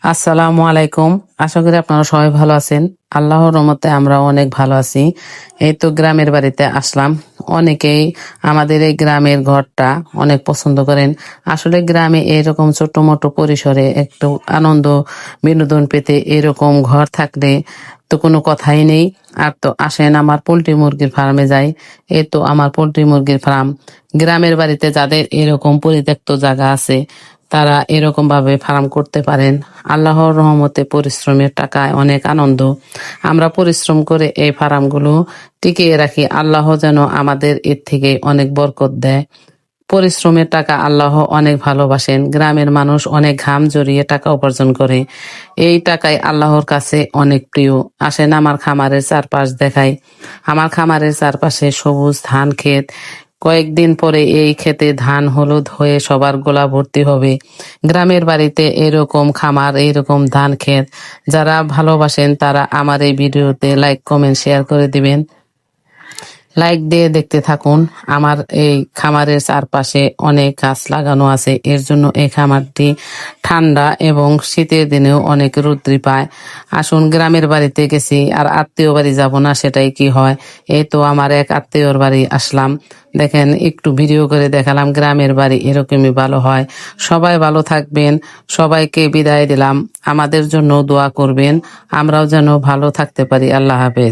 আসসালামু আলাইকুম। আশা করি আপনারা সবাই ভালো আছেন। আল্লাহর রহমতে আমরা অনেক ভালো আছি। এই তো গ্রামের বাড়িতে আসলাম। অনেকেই আমাদের এই গ্রামের ঘরটা অনেক পছন্দ করেন। আসলে গ্রামে এরকম ছোট মোটো পরিসরে একটু আনন্দ বিনোদন পেতে এরকম ঘর থাকলে তো কোনো কথাই নেই। আর তো আসেন আমার পোল্ট্রি মুরগির ফার্মে যাই। এই তো আমার পোল্ট্রি মুরগির ফার্ম। গ্রামের বাড়িতে যাদের এরকম পরিত্যক্ত জায়গা আছে তারা এরকম ভাবে ফার্ম করতে পারেন। আল্লাহর রহমতে পরিশ্রমের টাকায় অনেক আনন্দ। আমরা পরিশ্রম করে এই ফার্মগুলো টিকিয়ে রাখি। আল্লাহ যেন আমাদের এর থেকে অনেক বরকত দেয়। পরিশ্রমের টাকা আল্লাহ অনেক ভালোবাসেন। গ্রামের মানুষ অনেক ঘাম জড়িয়ে টাকা উপার্জন করে। এই টাকায় আল্লাহর কাছে অনেক প্রিয়। আসেন আমার খামারের চারপাশ দেখাই। আমার খামারের চারপাশে সবুজ ধান ক্ষেত। কয়েকদিন পরে এই ক্ষেতে ধান হলুদ হয়ে সবার গোলা ভর্তি হবে। গ্রামের বাড়িতে এরকম খামার, এরকম ধান ক্ষেত যারা ভালোবাসেন তারা আমার এই ভিডিওতে লাইক কমেন্ট শেয়ার করে দিবেন। লাইক দিয়ে দেখতে থাকুন। আমার এই খামারের চারপাশে অনেক গাছ লাগানো আছে। এর জন্য এই খামারটি ঠান্ডা এবং শীতের দিনেও অনেক রৌদ্রি পায়। আসুন গ্রামের বাড়িতে গেছি আর আত্মীয় বাড়ি যাব না সেটাই কি হয়। এই তো আমার এক আত্মীয়র বাড়ি আসলাম। দেখেন একটু ভিডিও করে দেখালাম। গ্রামের বাড়ি এরকমই ভালো হয়। সবাই ভালো থাকবেন। সবাইকে বিদায় দিলাম। আমাদের জন্য দোয়া করবেন। আমরাও যেন ভালো থাকতে পারি। আল্লাহ হাফেজ।